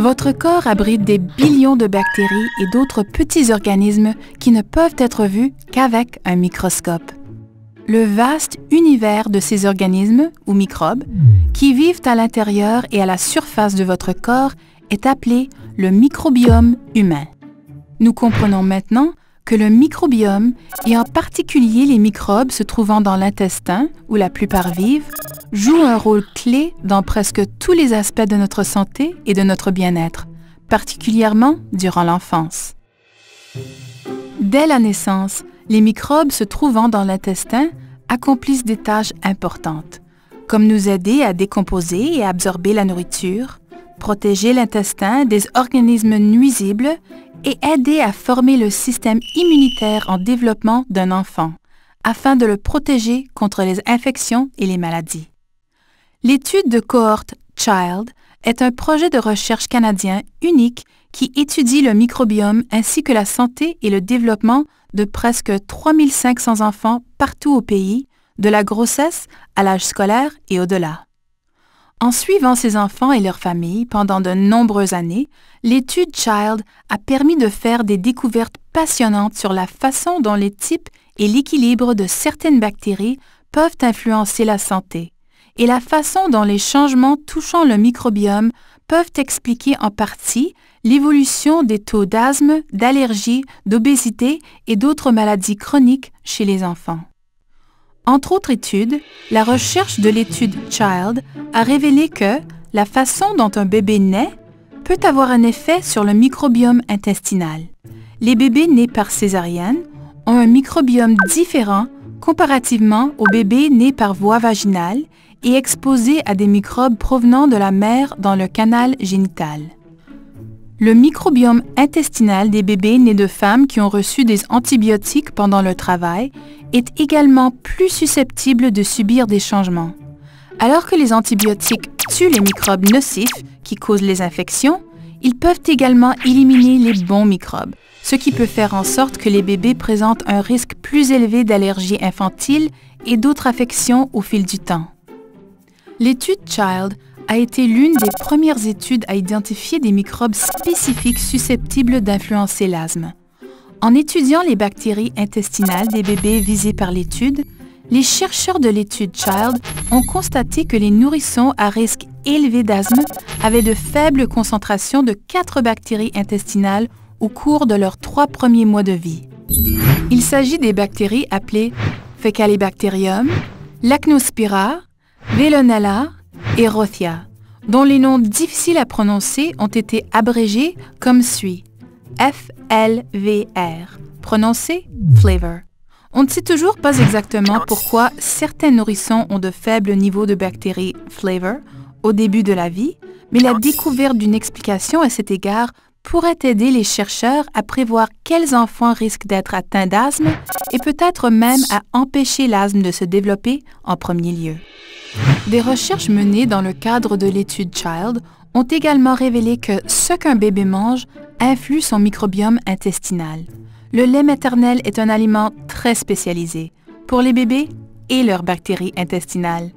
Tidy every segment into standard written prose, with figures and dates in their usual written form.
Votre corps abrite des billions de bactéries et d'autres petits organismes qui ne peuvent être vus qu'avec un microscope. Le vaste univers de ces organismes, ou microbes, qui vivent à l'intérieur et à la surface de votre corps est appelé le microbiome humain. Nous comprenons maintenant que le microbiome, et en particulier les microbes se trouvant dans l'intestin, où la plupart vivent, joue un rôle clé dans presque tous les aspects de notre santé et de notre bien-être, particulièrement durant l'enfance. Dès la naissance, les microbes se trouvant dans l'intestin accomplissent des tâches importantes, comme nous aider à décomposer et à absorber la nourriture, protéger l'intestin des organismes nuisibles et aider à former le système immunitaire en développement d'un enfant, afin de le protéger contre les infections et les maladies. L'étude de cohorte Child est un projet de recherche canadien unique qui étudie le microbiome ainsi que la santé et le développement de presque 3500 enfants partout au pays, de la grossesse à l'âge scolaire et au-delà. En suivant ces enfants et leurs familles pendant de nombreuses années, l'étude Child a permis de faire des découvertes passionnantes sur la façon dont les types et l'équilibre de certaines bactéries peuvent influencer la santé, et la façon dont les changements touchant le microbiome peuvent expliquer en partie l'évolution des taux d'asthme, d'allergie, d'obésité et d'autres maladies chroniques chez les enfants. Entre autres études, la recherche de l'étude Child a révélé que la façon dont un bébé naît peut avoir un effet sur le microbiome intestinal. Les bébés nés par césarienne ont un microbiome différent comparativement aux bébés nés par voie vaginale et exposés à des microbes provenant de la mère dans le canal génital. Le microbiome intestinal des bébés nés de femmes qui ont reçu des antibiotiques pendant le travail est également plus susceptible de subir des changements. Alors que les antibiotiques tuent les microbes nocifs qui causent les infections, ils peuvent également éliminer les bons microbes, ce qui peut faire en sorte que les bébés présentent un risque plus élevé d'allergies infantiles et d'autres affections au fil du temps. L'étude Child a été l'une des premières études à identifier des microbes spécifiques susceptibles d'influencer l'asthme. En étudiant les bactéries intestinales des bébés visés par l'étude, les chercheurs de l'étude Child ont constaté que les nourrissons à risque élevé d'asthme avaient de faibles concentrations de 4 bactéries intestinales au cours de leurs 3 premiers mois de vie. Il s'agit des bactéries appelées Faecalibacterium, Lachnospira, Veillonella et Rothia, dont les noms difficiles à prononcer ont été abrégés comme suit: FLVR, prononcé Flavor. On ne sait toujours pas exactement pourquoi certains nourrissons ont de faibles niveaux de bactéries Flavor au début de la vie, mais la découverte d'une explication à cet égard pourrait aider les chercheurs à prévoir quels enfants risquent d'être atteints d'asthme et peut-être même à empêcher l'asthme de se développer en premier lieu. Des recherches menées dans le cadre de l'étude Child ont également révélé que ce qu'un bébé mange influe son microbiome intestinal. Le lait maternel est un aliment très spécialisé pour les bébés et leurs bactéries intestinales.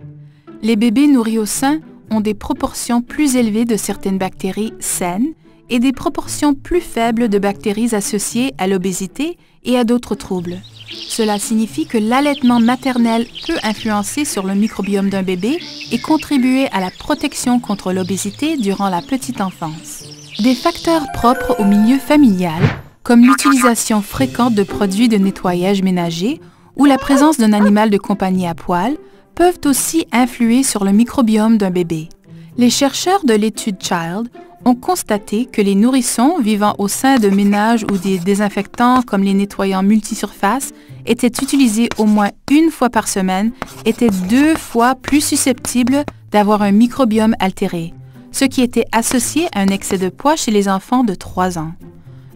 Les bébés nourris au sein ont des proportions plus élevées de certaines bactéries saines et des proportions plus faibles de bactéries associées à l'obésité et à d'autres troubles. Cela signifie que l'allaitement maternel peut influencer sur le microbiome d'un bébé et contribuer à la protection contre l'obésité durant la petite enfance. Des facteurs propres au milieu familial, comme l'utilisation fréquente de produits de nettoyage ménager ou la présence d'un animal de compagnie à poil, peuvent aussi influer sur le microbiome d'un bébé. Les chercheurs de l'étude Child ont constaté que les nourrissons vivant au sein de ménages où des désinfectants comme les nettoyants multisurfaces étaient utilisés au moins une fois par semaine étaient 2 fois plus susceptibles d'avoir un microbiome altéré, ce qui était associé à un excès de poids chez les enfants de 3 ans.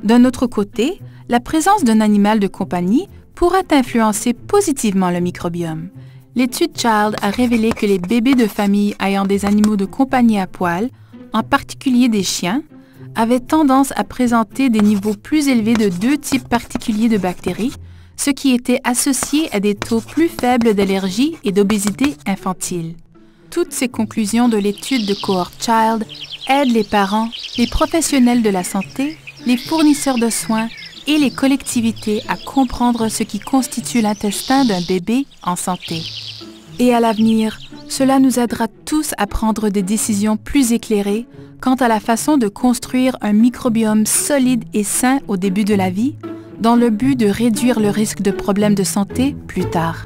D'un autre côté, la présence d'un animal de compagnie pourrait influencer positivement le microbiome. L'étude Child a révélé que les bébés de famille ayant des animaux de compagnie à poil, en particulier des chiens, avaient tendance à présenter des niveaux plus élevés de 2 types particuliers de bactéries, ce qui était associé à des taux plus faibles d'allergie et d'obésité infantile. Toutes ces conclusions de l'étude de Cohort Child aident les parents, les professionnels de la santé, les fournisseurs de soins et les collectivités à comprendre ce qui constitue l'intestin d'un bébé en santé. Et à l'avenir, cela nous aidera tous à prendre des décisions plus éclairées quant à la façon de construire un microbiome solide et sain au début de la vie, dans le but de réduire le risque de problèmes de santé plus tard.